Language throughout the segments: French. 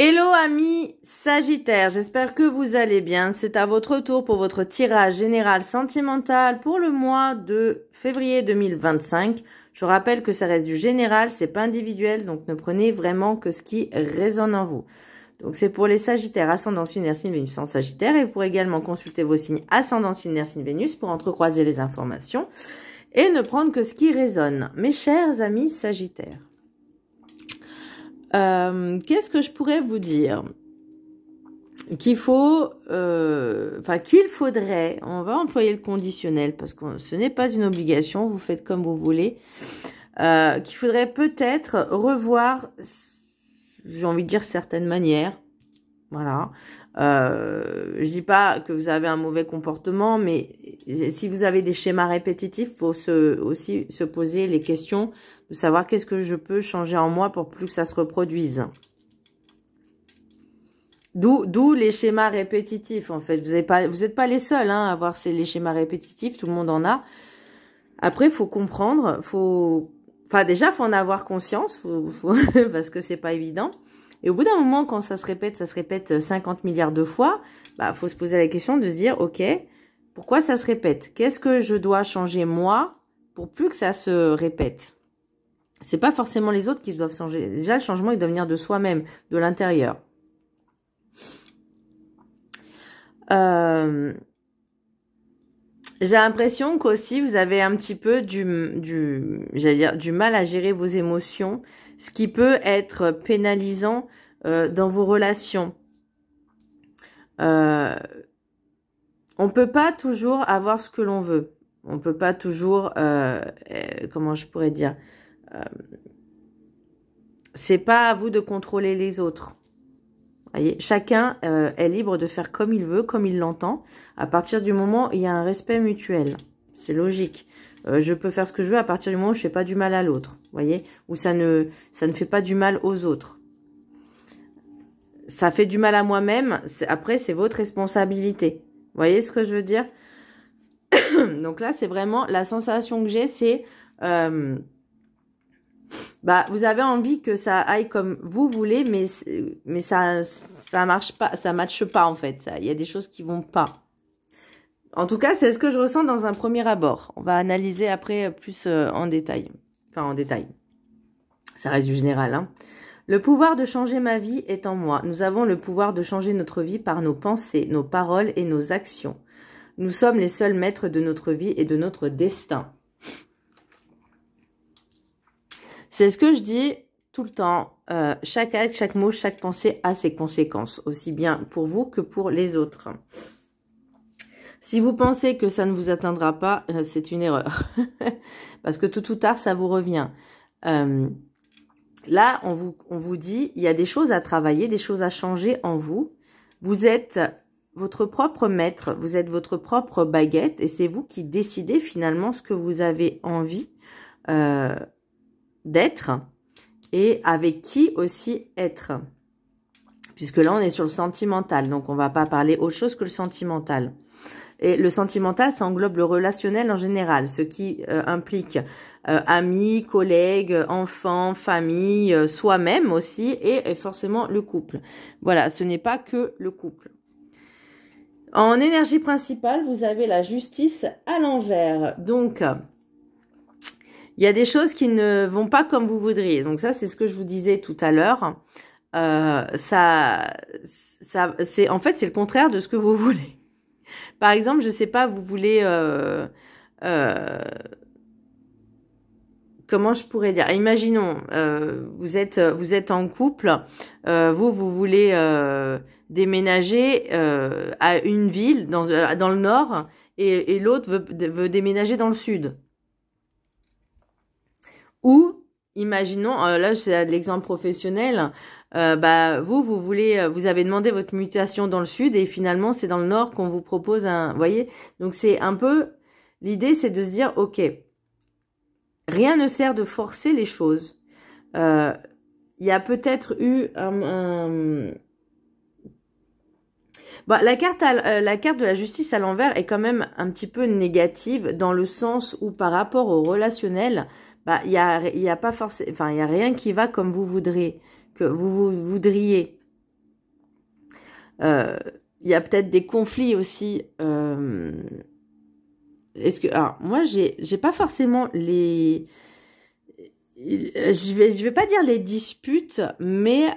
Hello amis Sagittaires, j'espère que vous allez bien. C'est à votre tour pour votre tirage général sentimental pour le mois de février 2025. Je rappelle que ça reste du général, c'est pas individuel, donc ne prenez vraiment que ce qui résonne en vous. Donc c'est pour les Sagittaires, ascendant lunaire, signe Vénus en Sagittaire, et vous pourrez également consulter vos signes ascendant lunaire, signe Vénus pour entrecroiser les informations et ne prendre que ce qui résonne. Mes chers amis Sagittaires. Qu'est-ce que je pourrais vous dire? Qu'il faudrait, on va employer le conditionnel parce que ce n'est pas une obligation, vous faites comme vous voulez, qu'il faudrait peut-être revoir, j'ai envie de dire, certaines manières. Voilà. Je dis pas que vous avez un mauvais comportement, mais si vous avez des schémas répétitifs, il faut aussi se poser les questions de savoir qu'est-ce que je peux changer en moi pour plus que ça se reproduise. D'où les schémas répétitifs, en fait. Vous n'êtes pas les seuls à avoir les schémas répétitifs, tout le monde en a. Après, il faut comprendre, déjà, il faut en avoir conscience, parce que c'est pas évident. Et au bout d'un moment, quand ça se répète 50 milliards de fois, bah, faut se poser la question de se dire, ok, pourquoi ça se répète? Qu'est-ce que je dois changer moi pour plus que ça se répète? C'est pas forcément les autres qui doivent changer. Déjà, le changement, il doit venir de soi-même, de l'intérieur. J'ai l'impression qu'aussi, vous avez un petit peu du mal à gérer vos émotions, ce qui peut être pénalisant dans vos relations. On peut pas toujours avoir ce que l'on veut. On peut pas toujours, comment je pourrais dire, c'est pas à vous de contrôler les autres. Voyez, chacun est libre de faire comme il veut, comme il l'entend, à partir du moment où il y a un respect mutuel. C'est logique. Je peux faire ce que je veux à partir du moment où je fais pas du mal à l'autre. Voyez, où ça ne fait pas du mal aux autres. Ça fait du mal à moi-même. Après, c'est votre responsabilité. Vous voyez ce que je veux dire? Donc là, c'est vraiment la sensation que j'ai, c'est vous avez envie que ça aille comme vous voulez, mais ça marche pas, ça matche pas en fait. Il y a des choses qui vont pas. En tout cas, c'est ce que je ressens dans un premier abord. On va analyser après plus en détail. Enfin, en détail. Ça reste du général, hein. Le pouvoir de changer ma vie est en moi. Nous avons le pouvoir de changer notre vie par nos pensées, nos paroles et nos actions. Nous sommes les seuls maîtres de notre vie et de notre destin. C'est ce que je dis tout le temps. Chaque acte, chaque mot, chaque pensée a ses conséquences, aussi bien pour vous que pour les autres. Si vous pensez que ça ne vous atteindra pas, c'est une erreur. Parce que tôt ou tard, ça vous revient. Là, on vous dit, il y a des choses à travailler, des choses à changer en vous. Vous êtes votre propre maître, vous êtes votre propre baguette et c'est vous qui décidez finalement ce que vous avez envie d'être et avec qui aussi être. Puisque là, on est sur le sentimental, donc on va pas parler autre chose que le sentimental. Et le sentimental, ça englobe le relationnel en général, ce qui implique amis, collègues, enfants, famille, soi-même aussi, et forcément le couple. Voilà, ce n'est pas que le couple. En énergie principale, vous avez la justice à l'envers. Donc, il y a des choses qui ne vont pas comme vous voudriez. Donc ça, c'est ce que je vous disais tout à l'heure. En fait, c'est le contraire de ce que vous voulez. Par exemple, je sais pas, vous voulez... comment je pourrais dire? Imaginons, vous êtes en couple, vous voulez déménager à une ville dans le nord et l'autre veut déménager dans le sud. Ou, imaginons, là c'est l'exemple professionnel, vous avez demandé votre mutation dans le sud et finalement c'est dans le nord qu'on vous propose vous voyez? Donc c'est un peu, l'idée c'est de se dire, ok, rien ne sert de forcer les choses. Il y a peut-être eu la carte de la justice à l'envers est quand même un petit peu négative dans le sens où par rapport au relationnel, il y a pas forcément, enfin il y a rien qui va comme vous voudriez. Il y a peut-être des conflits aussi. Alors, moi, j'ai pas forcément les... Je vais pas dire les disputes, mais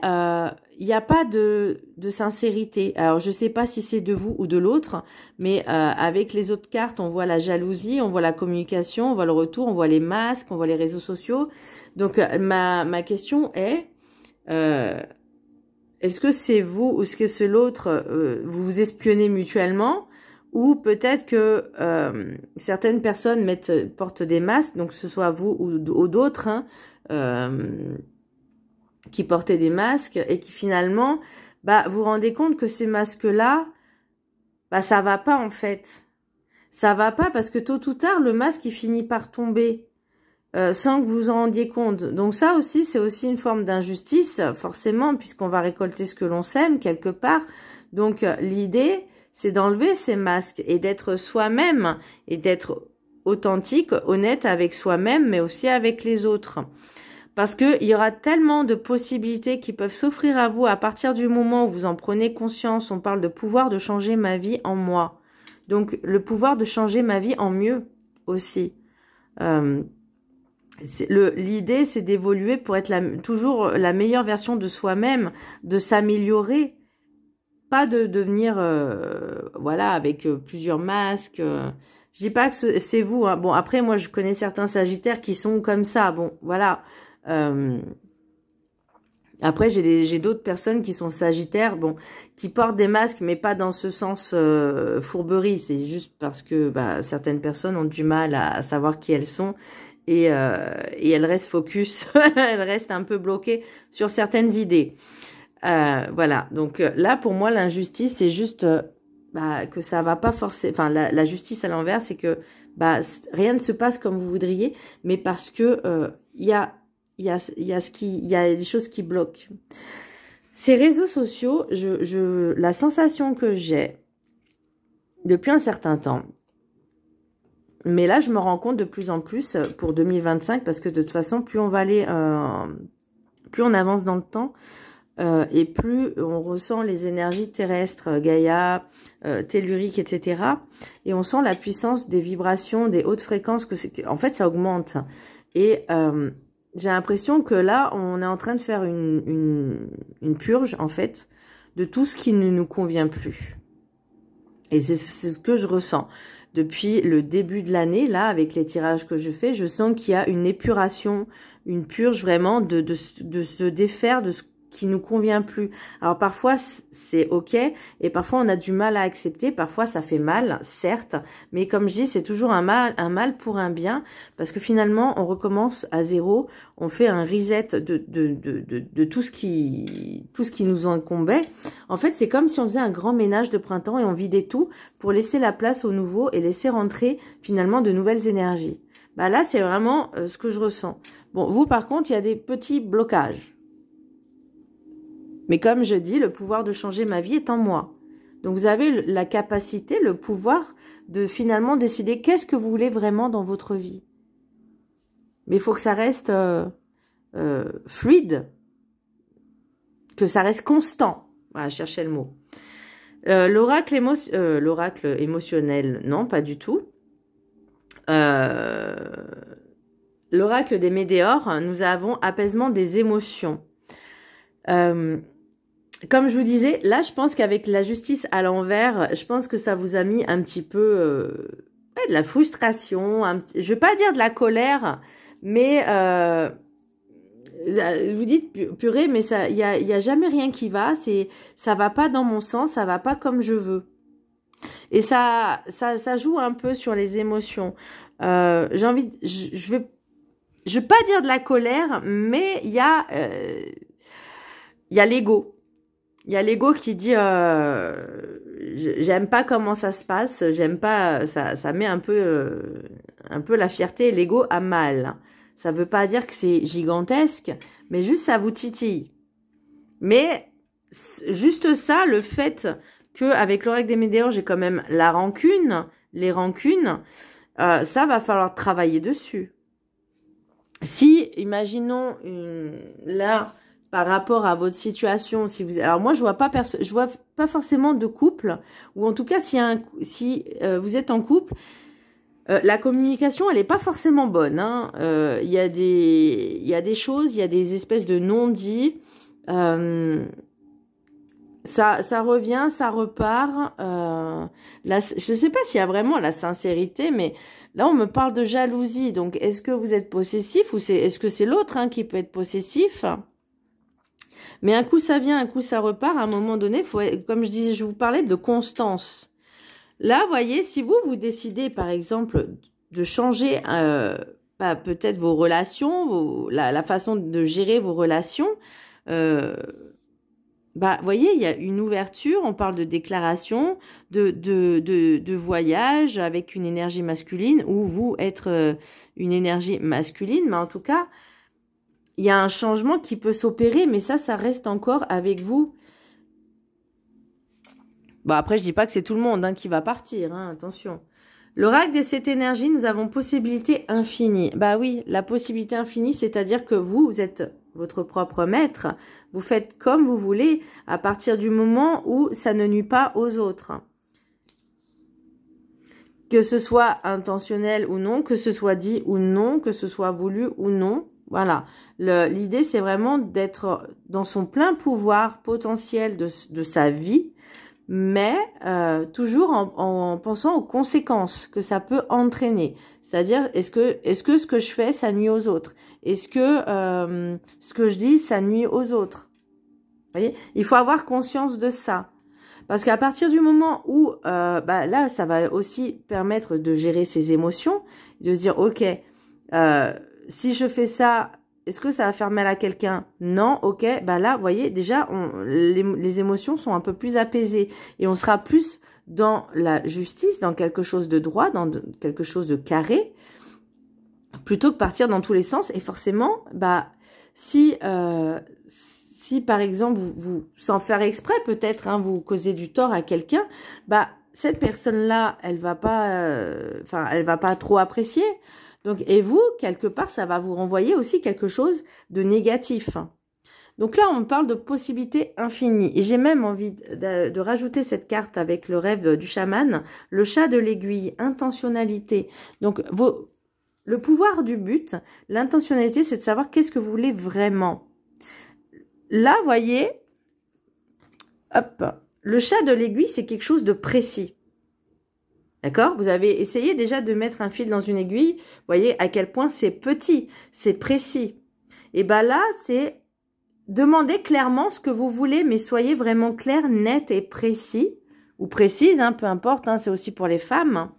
il n'y a pas de sincérité. Alors, je sais pas si c'est de vous ou de l'autre, mais avec les autres cartes, on voit la jalousie, on voit la communication, on voit le retour, on voit les masques, on voit les réseaux sociaux. Donc, ma question est, est-ce que c'est vous ou est-ce que c'est l'autre, vous vous espionnez mutuellement? Ou peut-être que certaines personnes portent des masques, donc que ce soit vous ou d'autres, hein, qui portaient des masques et qui finalement, vous vous rendez compte que ces masques-là, ça va pas en fait. Ça va pas parce que tôt ou tard, le masque il finit par tomber sans que vous vous en rendiez compte. Donc ça aussi, c'est aussi une forme d'injustice, forcément, puisqu'on va récolter ce que l'on sème quelque part. Donc l'idée, c'est d'enlever ces masques et d'être soi-même et d'être authentique, honnête avec soi-même, mais aussi avec les autres. Parce qu'il y aura tellement de possibilités qui peuvent s'offrir à vous à partir du moment où vous en prenez conscience. On parle de pouvoir de changer ma vie en moi. Donc, le pouvoir de changer ma vie en mieux aussi. L'idée, c'est d'évoluer pour être toujours la meilleure version de soi-même, de s'améliorer. Pas de devenir, voilà, avec plusieurs masques. Je dis pas que c'est vous. Hein. Bon, après, moi, je connais certains sagittaires qui sont comme ça. Bon, voilà. Après, j'ai d'autres personnes qui sont sagittaires, bon, qui portent des masques, mais pas dans ce sens fourberie. C'est juste parce que certaines personnes ont du mal à savoir qui elles sont. Et elles restent focus, elles restent un peu bloquées sur certaines idées. Voilà, donc là pour moi l'injustice c'est juste que ça va pas forcer, enfin la justice à l'envers c'est que rien ne se passe comme vous voudriez, mais parce que il y a des choses qui bloquent. Ces réseaux sociaux, la sensation que j'ai depuis un certain temps, mais là je me rends compte de plus en plus pour 2025 parce que de toute façon plus on va aller, plus on avance dans le temps. Et plus on ressent les énergies terrestres, Gaïa, tellurique, etc. Et on sent la puissance des vibrations, des hautes fréquences, en fait ça augmente. Et j'ai l'impression que là, on est en train de faire une purge, en fait, de tout ce qui ne nous convient plus. Et c'est ce que je ressens. Depuis le début de l'année, là, avec les tirages que je fais, je sens qu'il y a une épuration, une purge vraiment de se défaire de ce qui nous convient plus. Alors parfois c'est ok et parfois on a du mal à accepter, parfois ça fait mal, certes, mais comme je dis, c'est toujours un mal pour un bien, parce que finalement on recommence à zéro, on fait un reset de tout ce qui nous incombait. En fait, c'est comme si on faisait un grand ménage de printemps et on vidait tout pour laisser la place au nouveau et laisser rentrer finalement de nouvelles énergies. Là, c'est vraiment ce que je ressens. Bon, vous par contre, il y a des petits blocages. Mais comme je dis, le pouvoir de changer ma vie est en moi. Donc vous avez la capacité, le pouvoir de finalement décider qu'est-ce que vous voulez vraiment dans votre vie. Mais il faut que ça reste fluide, que ça reste constant. Voilà, je cherchais le mot. L'oracle émotionnel, non, pas du tout. L'oracle des météores, nous avons apaisement des émotions. Comme je vous disais, là, je pense qu'avec la justice à l'envers, je pense que ça vous a mis un petit peu de la frustration, je ne vais pas dire de la colère, mais vous dites, purée, mais il y a jamais rien qui va, ça va pas dans mon sens, ça va pas comme je veux. Et ça joue un peu sur les émotions. J'ai envie, je vais pas dire de la colère, mais il y a l'ego. Il y a l'ego qui dit j'aime pas comment ça se passe, j'aime pas, ça met un peu la fierté et l'ego à mal. Ça veut pas dire que c'est gigantesque, mais juste ça vous titille. Mais juste ça, le fait qu'avec l'oracle des météores, j'ai quand même la rancune, les rancunes, ça va falloir travailler dessus. Si, imaginons là, par rapport à votre situation. Si vous, alors moi, je vois pas forcément de couple, ou en tout cas, si vous êtes en couple, la communication, elle n'est pas forcément bonne. Hein. Il y a des choses, il y a des espèces de non-dits. Ça revient, ça repart. Là, je ne sais pas s'il y a vraiment la sincérité, mais là, on me parle de jalousie. Donc, est-ce que vous êtes possessif ou est-ce que c'est l'autre qui peut être possessif? Mais un coup, ça vient, un coup, ça repart. À un moment donné, comme je disais, je vous parlais de constance. Là, voyez, si vous décidez, par exemple, de changer peut-être vos relations, la façon de gérer vos relations, voyez, il y a une ouverture, on parle de déclaration, de voyage avec une énergie masculine, ou vous être une énergie masculine, mais en tout cas, il y a un changement qui peut s'opérer, mais ça reste encore avec vous. Bon, après, je dis pas que c'est tout le monde qui va partir, attention. L'oracle de cette énergie, nous avons possibilité infinie. Bah oui, la possibilité infinie, c'est-à-dire que vous êtes votre propre maître. Vous faites comme vous voulez à partir du moment où ça ne nuit pas aux autres. Que ce soit intentionnel ou non, que ce soit dit ou non, que ce soit voulu ou non. Voilà. L'idée, c'est vraiment d'être dans son plein pouvoir potentiel de sa vie, mais toujours en pensant aux conséquences que ça peut entraîner. C'est-à-dire, est-ce que ce que je fais, ça nuit aux autres? Est-ce que ce que je dis, ça nuit aux autres? Vous voyez? Il faut avoir conscience de ça. Parce qu'à partir du moment où, là, ça va aussi permettre de gérer ses émotions, de se dire, ok, si je fais ça, est-ce que ça va faire mal à quelqu'un? Non, ok, là, vous voyez, déjà, les émotions sont un peu plus apaisées. Et on sera plus dans la justice, dans quelque chose de droit, dans quelque chose de carré, plutôt que partir dans tous les sens. Et forcément, si par exemple, vous sans faire exprès, peut-être, vous causez du tort à quelqu'un, cette personne-là, elle va pas trop apprécier. Donc, et vous, quelque part, ça va vous renvoyer aussi quelque chose de négatif. Donc là, on parle de possibilités infinies. Et j'ai même envie de rajouter cette carte avec le rêve du chaman, le chat de l'aiguille, intentionnalité. Donc, le pouvoir du but, l'intentionnalité, c'est de savoir qu'est-ce que vous voulez vraiment. Là, voyez, hop, le chat de l'aiguille, c'est quelque chose de précis. D'accord? Vous avez essayé déjà de mettre un fil dans une aiguille. Vous voyez à quel point c'est petit, c'est précis. Et là, c'est demander clairement ce que vous voulez, mais soyez vraiment clair, net et précis. Ou précise, peu importe, c'est aussi pour les femmes.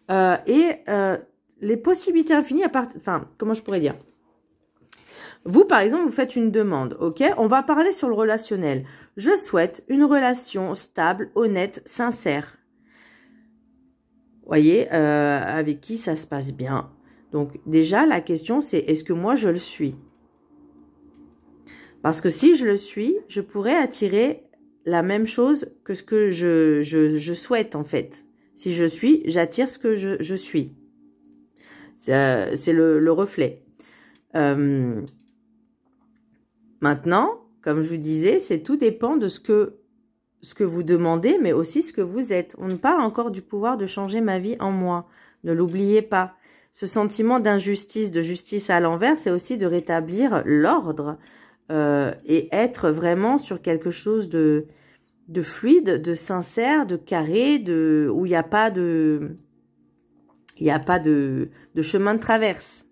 Les possibilités infinies, comment je pourrais dire? Vous, par exemple, vous faites une demande, ok? On va parler sur le relationnel. Je souhaite une relation stable, honnête, sincère. Voyez, avec qui ça se passe bien. Donc, déjà, la question, c'est est-ce que moi, je le suis? Parce que si je le suis, je pourrais attirer la même chose que ce que je souhaite, en fait. Si je suis, j'attire ce que je suis. C'est le reflet. Maintenant, comme je vous disais, tout dépend de ce que vous demandez, mais aussi ce que vous êtes. On parle encore du pouvoir de changer ma vie en moi. Ne l'oubliez pas. Ce sentiment d'injustice, de justice à l'envers, c'est aussi de rétablir l'ordre et être vraiment sur quelque chose de fluide, de sincère, de carré, où il n'y a pas de chemin de traverse.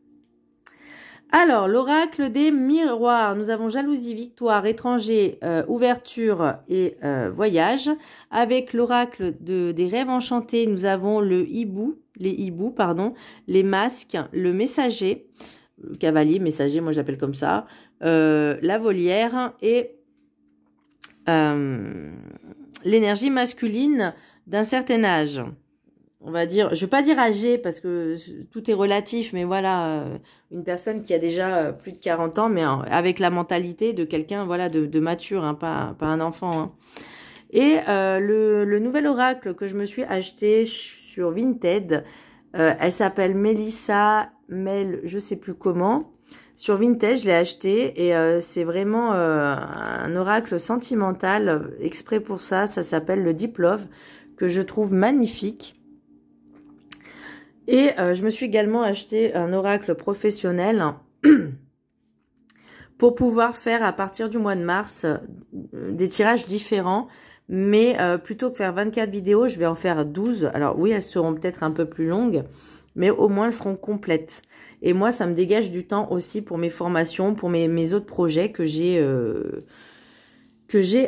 Alors, l'oracle des miroirs. Nous avons jalousie, victoire, étranger, ouverture et voyage. Avec l'oracle des rêves enchantés, nous avons les hiboux, les masques, le messager, le cavalier, messager, moi j'appelle comme ça, la volière et l'énergie masculine d'un certain âge. On va dire, je ne vais pas dire âgé parce que tout est relatif, mais voilà, une personne qui a déjà plus de 40 ans, mais avec la mentalité de quelqu'un de mature, pas un enfant. Et le nouvel oracle que je me suis acheté sur Vinted, elle s'appelle Melissa, je ne sais plus comment. Sur Vinted, je l'ai acheté et c'est vraiment un oracle sentimental exprès pour ça. Ça s'appelle le Deep Love, que je trouve magnifique. Et je me suis également acheté un oracle professionnel pour pouvoir faire à partir du mois de mars des tirages différents. Mais plutôt que faire 24 vidéos, je vais en faire 12. Alors oui, elles seront peut-être un peu plus longues, mais au moins elles seront complètes. Et moi, ça me dégage du temps aussi pour mes formations, pour mes autres projets que j'ai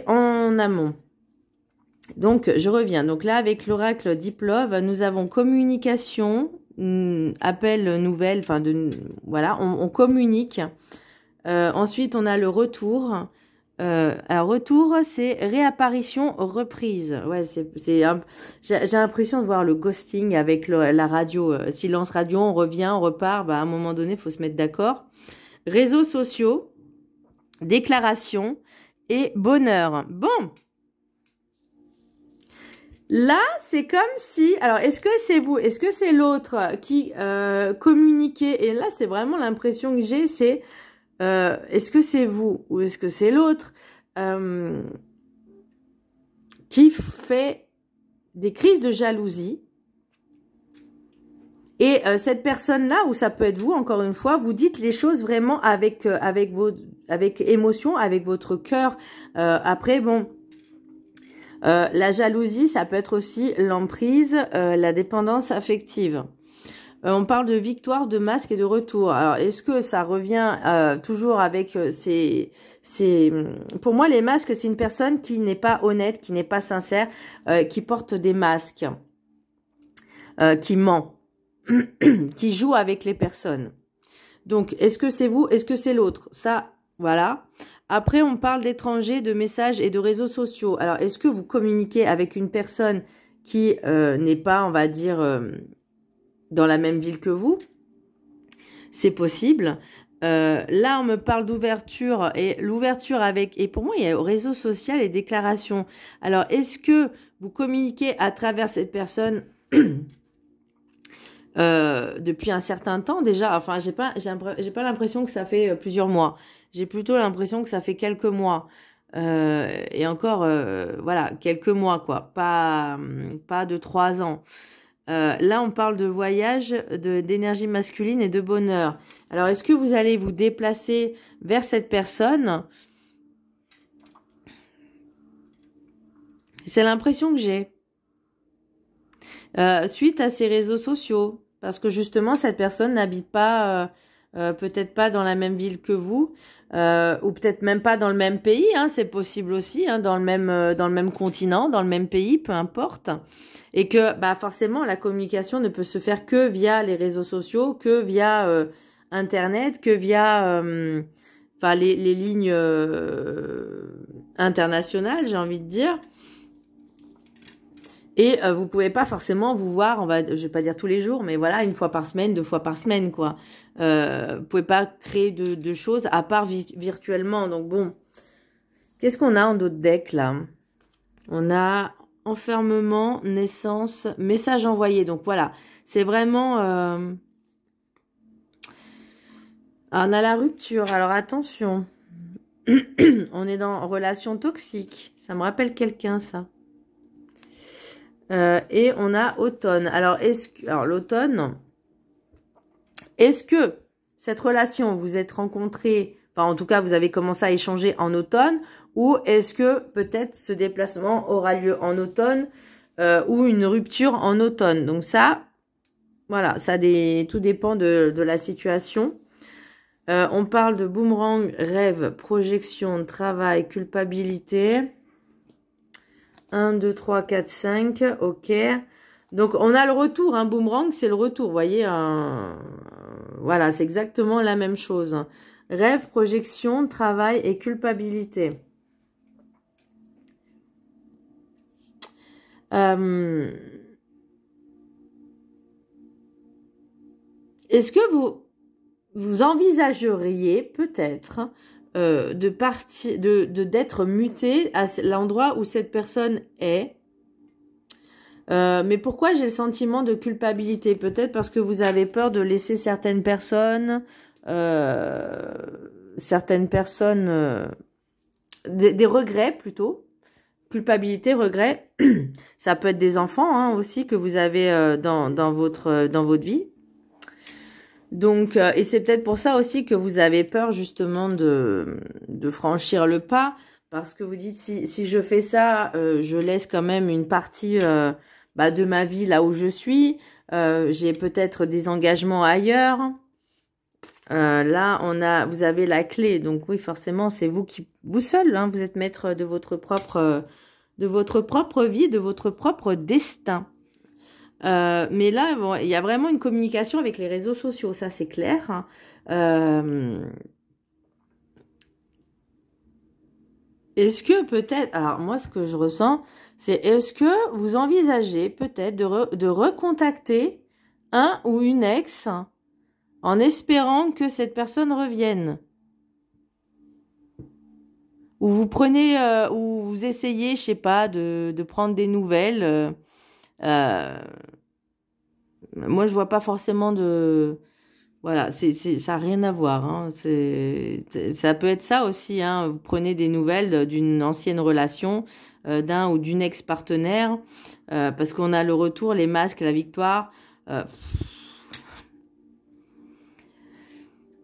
en amont. Donc, je reviens. Donc là, avec l'oracle Deep Love, nous avons communication, appel, nouvelle, enfin, voilà, on communique. Ensuite, on a le retour. Alors, retour, c'est réapparition, reprise. Ouais, j'ai l'impression de voir le ghosting avec la radio. Silence radio, on revient, on repart. Bah, à un moment donné, il faut se mettre d'accord. Réseaux sociaux, déclaration et bonheur. Bon. Là, c'est comme si... Alors, est-ce que c'est vous? Est-ce que c'est l'autre qui communiquait? Et là, c'est vraiment l'impression que j'ai, c'est... est-ce que c'est vous ou est-ce que c'est l'autre qui fait des crises de jalousie? Et cette personne-là, ou ça peut être vous, encore une fois, vous dites les choses vraiment avec émotion, avec votre cœur. Après, bon... la jalousie, ça peut être aussi l'emprise, la dépendance affective. On parle de victoire, de masque et de retour. Alors, est-ce que ça revient toujours avec Pour moi, les masques, c'est une personne qui n'est pas honnête, qui n'est pas sincère, qui porte des masques, qui ment, qui joue avec les personnes. Donc, est-ce que c'est vous? Est-ce que c'est l'autre? Ça, voilà. Après, on parle d'étrangers, de messages et de réseaux sociaux. Alors, est-ce que vous communiquez avec une personne qui n'est pas, on va dire, dans la même ville que vous? C'est possible. Là, on me parle d'ouverture et l'ouverture avec... Et pour moi, il y a réseau social et déclaration. Alors, est-ce que vous communiquez à travers cette personne depuis un certain temps déjà? Enfin, j'ai pas l'impression que ça fait plusieurs mois. J'ai plutôt l'impression que ça fait quelques mois. Et encore, voilà, quelques mois, quoi. Pas de 3 ans. Là, on parle de voyage, d'énergie masculine et de bonheur. Alors, est-ce que vous allez vous déplacer vers cette personne? C'est l'impression que j'ai. Suite à ces réseaux sociaux. Parce que justement, cette personne n'habite pas... peut-être pas dans la même ville que vous, ou peut-être même pas dans le même pays, hein, c'est possible aussi, hein, dans le même continent, dans le même pays, peu importe. Et que bah forcément la communication ne peut se faire que via les réseaux sociaux, que via Internet, que via enfin les lignes internationales, j'ai envie de dire. Et vous pouvez pas forcément vous voir, je vais pas dire tous les jours, mais voilà, 1 fois par semaine, 2 fois par semaine, quoi. Vous pouvez pas créer de choses à part virtuellement. Donc bon, qu'est-ce qu'on a en d'autres decks là? On a enfermement, naissance, message envoyé. Donc voilà, c'est vraiment... Alors, on a la rupture. Alors attention, on est dans relation toxique. Ça me rappelle quelqu'un, ça. Et on a automne. Alors, l'automne, est-ce que cette relation, vous êtes rencontrés, enfin, en tout cas, vous avez commencé à échanger en automne, ou est-ce que peut-être ce déplacement aura lieu en automne, ou une rupture en automne? Donc ça, voilà, tout dépend de la situation. On parle de boomerang, rêve, projection, travail, culpabilité. 1, 2, 3, 4, 5, ok. Donc, on a le retour, un boomerang, c'est le retour, vous voyez. Voilà, c'est exactement la même chose. Rêve, projection, travail et culpabilité. Est-ce que vous envisageriez peut-être d'être muté à l'endroit où cette personne est? Mais pourquoi j'ai le sentiment de culpabilité? Peut-être parce que vous avez peur de laisser certaines personnes, certaines personnes, des regrets plutôt, culpabilité, regrets. Ça peut être des enfants hein, aussi que vous avez dans votre vie. Donc, et c'est peut-être pour ça aussi que vous avez peur justement de franchir le pas, parce que vous dites si je fais ça, je laisse quand même une partie de ma vie là où je suis. J'ai peut-être des engagements ailleurs. Là, vous avez la clé. Donc oui, forcément, c'est vous seul, hein, vous êtes maître de votre propre vie, de votre propre destin. Mais là, bon, il y a vraiment une communication avec les réseaux sociaux, ça c'est clair. Est-ce que peut-être, alors moi ce que je ressens, c'est est-ce que vous envisagez peut-être de recontacter un ou une ex en espérant que cette personne revienne? Ou vous prenez, ou vous essayez, je sais pas, de prendre des nouvelles. Moi, je vois pas forcément de... Voilà, ça n'a rien à voir. Hein. Ça peut être ça aussi. Hein. Vous prenez des nouvelles d'une ancienne relation, d'un ou d'une ex-partenaire, parce qu'on a le retour, les masques, la victoire.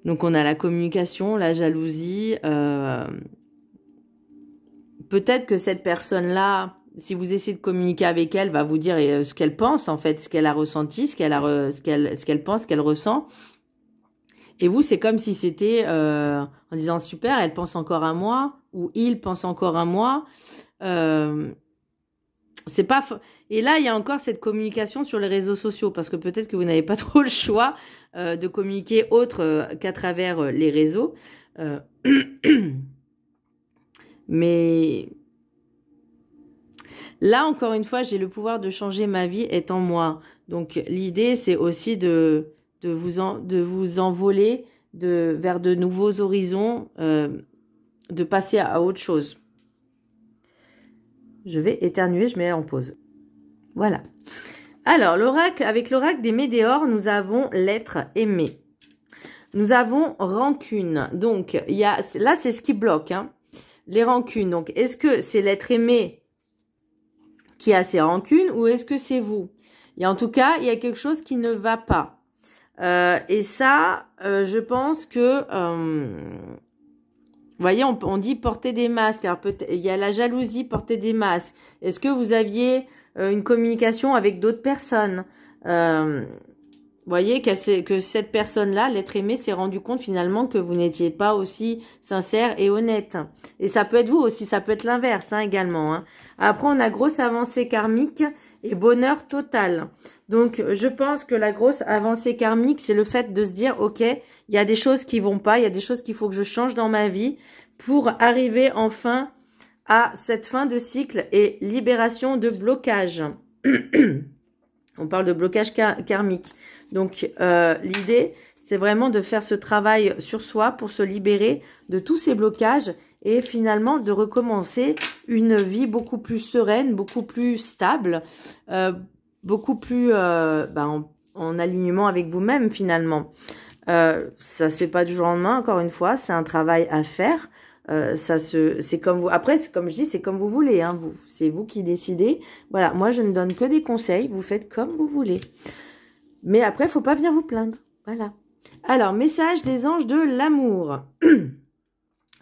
Donc, on a la communication, la jalousie. Peut-être que cette personne-là, si vous essayez de communiquer avec elle, va vous dire ce qu'elle pense, en fait, ce qu'elle a ressenti, ce qu'elle pense, ce qu'elle ressent. Et vous, c'est comme si c'était en disant super, elle pense encore à moi, ou il pense encore à moi. C'est pas. Et là, il y a encore cette communication sur les réseaux sociaux, parce que peut-être que vous n'avez pas trop le choix de communiquer autre qu'à travers les réseaux. Mais là, encore une fois, j'ai le pouvoir de changer ma vie étant moi. Donc, l'idée, c'est aussi de vous envoler vers de nouveaux horizons, de passer à autre chose. Je vais éternuer, je mets en pause. Voilà. Alors, avec l'oracle des Médéors, nous avons l'être aimé. Nous avons rancune. Donc, là, c'est ce qui bloque. Hein. Les rancunes. Donc, est-ce que c'est l'être aimé qui a ses rancunes ou est-ce que c'est vous? Et en tout cas, il y a quelque chose qui ne va pas. Et ça, je pense que, vous voyez, on dit porter des masques. Alors, il y a la jalousie, porter des masques. Est-ce que vous aviez une communication avec d'autres personnes? Vous voyez que cette personne-là, l'être aimé, s'est rendu compte finalement que vous n'étiez pas aussi sincère et honnête. Et ça peut être vous aussi, ça peut être l'inverse hein, également. Hein. Après, on a grosse avancée karmique et bonheur total. Donc, je pense que la grosse avancée karmique, c'est le fait de se dire, ok, il y a des choses qui vont pas, il y a des choses qu'il faut que je change dans ma vie pour arriver enfin à cette fin de cycle et libération de blocage. On parle de blocage karmique. Donc, l'idée, c'est vraiment de faire ce travail sur soi pour se libérer de tous ces blocages et finalement de recommencer une vie beaucoup plus sereine, beaucoup plus stable, beaucoup plus en alignement avec vous-même finalement. Ça se fait pas du jour au lendemain, encore une fois, c'est un travail à faire. C'est comme vous. Après, comme je dis, c'est comme vous voulez. Hein, c'est vous qui décidez. Voilà, moi, je ne donne que des conseils. Vous faites comme vous voulez. Mais après, il ne faut pas venir vous plaindre. Voilà. Alors, message des anges de l'amour.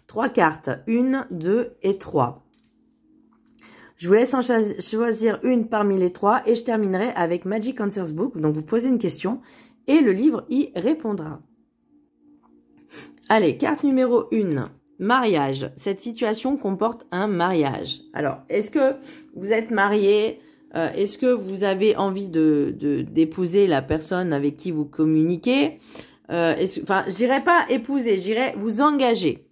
3 cartes. 1, 2 et 3. Je vous laisse en choisir une parmi les 3 et je terminerai avec Magic Answers Book. Donc, vous posez une question et le livre y répondra. Allez, carte numéro 1. Mariage. Cette situation comporte un mariage. Alors, est-ce que vous êtes marié? Est-ce que vous avez envie d'épouser la personne avec qui vous communiquez? Enfin, je dirais pas épouser, je dirais vous engager.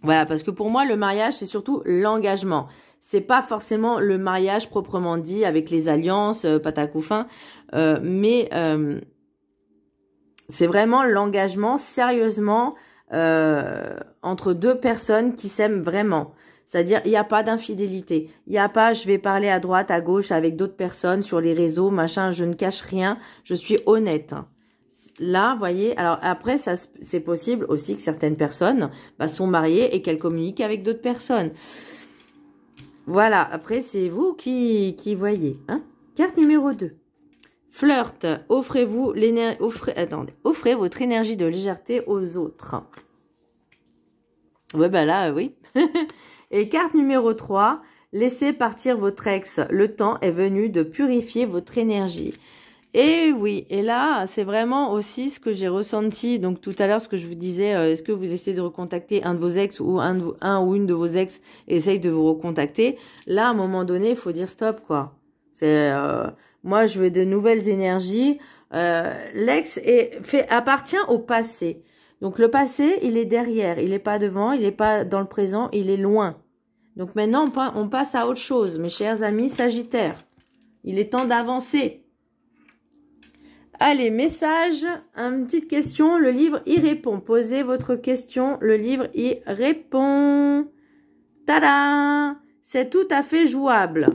Voilà, parce que pour moi, le mariage, c'est surtout l'engagement. C'est pas forcément le mariage proprement dit avec les alliances, patacoufin, mais c'est vraiment l'engagement sérieusement entre deux personnes qui s'aiment vraiment. C'est-à-dire, il n'y a pas d'infidélité. Il n'y a pas, je vais parler à droite, à gauche avec d'autres personnes sur les réseaux, machin, je ne cache rien, je suis honnête. là, vous voyez, alors après, c'est possible aussi que certaines personnes sont mariées et qu'elles communiquent avec d'autres personnes. Voilà, après, c'est vous qui voyez. Hein. Carte numéro 2. Flirt, offrez votre énergie de légèreté aux autres. Ouais, bah là, oui. Et carte numéro 3, laissez partir votre ex. Le temps est venu de purifier votre énergie. Et oui, et là, c'est vraiment aussi ce que j'ai ressenti. Donc tout à l'heure, ce que je vous disais, est-ce que vous essayez de recontacter un de vos ex ou un ou une de vos ex essaye de vous recontacter. Là, à un moment donné, il faut dire stop, quoi. C'est moi, je veux de nouvelles énergies. L'ex appartient au passé. Donc le passé, il est derrière, il n'est pas devant, il n'est pas dans le présent, il est loin. Donc maintenant, on passe à autre chose, mes chers amis Sagittaires. Il est temps d'avancer. Allez, message, une petite question, le livre y répond. Posez votre question, le livre y répond. Tada! C'est tout à fait jouable.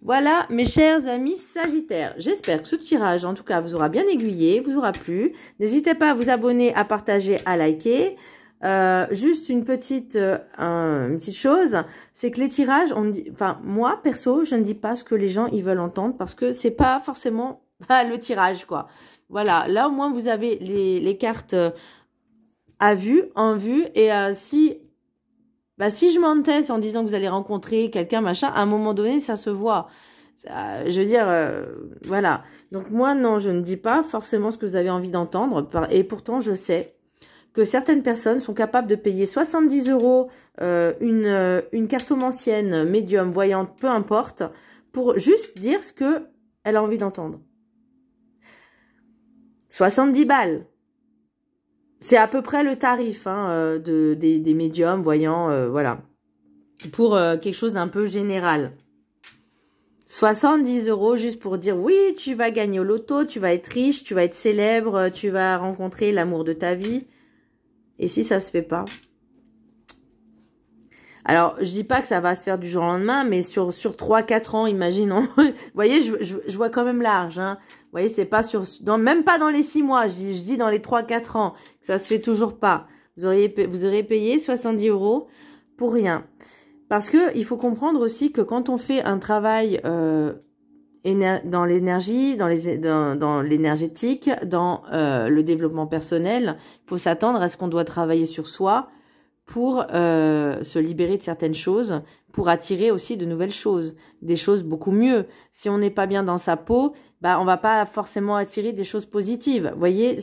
Voilà, mes chers amis Sagittaires. J'espère que ce tirage, en tout cas, vous aura bien aiguillé, vous aura plu. N'hésitez pas à vous abonner, à partager, à liker. Juste une petite chose, c'est que les tirages, moi, perso, je ne dis pas ce que les gens ils veulent entendre parce que c'est pas forcément le tirage, quoi. Voilà, là au moins vous avez les cartes en vue, et si je m'entête en disant que vous allez rencontrer quelqu'un, machin, à un moment donné, ça se voit. Je veux dire, voilà. Donc moi, non, je ne dis pas forcément ce que vous avez envie d'entendre. Et pourtant, je sais que certaines personnes sont capables de payer 70 € une cartomancienne, médium, voyante, peu importe, pour juste dire ce qu'elle a envie d'entendre. 70 balles. C'est à peu près le tarif des médiums, voyants, voilà. Pour quelque chose d'un peu général. 70 € juste pour dire oui, tu vas gagner au loto, tu vas être riche, tu vas être célèbre, tu vas rencontrer l'amour de ta vie. Et si ça se fait pas? Alors, je dis pas que ça va se faire du jour au lendemain, mais sur 3-4 ans, imaginons. Vous voyez, je vois quand même large. Hein. Vous voyez, c'est pas même pas dans les 6 mois, je dis dans les 3-4 ans, que ça se fait toujours pas. Vous aurez payé 70 € pour rien. Parce que il faut comprendre aussi que quand on fait un travail dans l'énergie, dans l'énergétique, dans le développement personnel, il faut s'attendre à ce qu'on doit travailler sur soi pour se libérer de certaines choses, pour attirer aussi de nouvelles choses, des choses beaucoup mieux. Si on n'est pas bien dans sa peau, on va pas forcément attirer des choses positives. Vous voyez,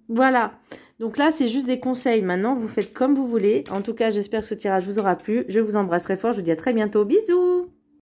voilà. Donc là, c'est juste des conseils. Maintenant, vous faites comme vous voulez. En tout cas, j'espère que ce tirage vous aura plu. Je vous embrasse très fort. Je vous dis à très bientôt. Bisous!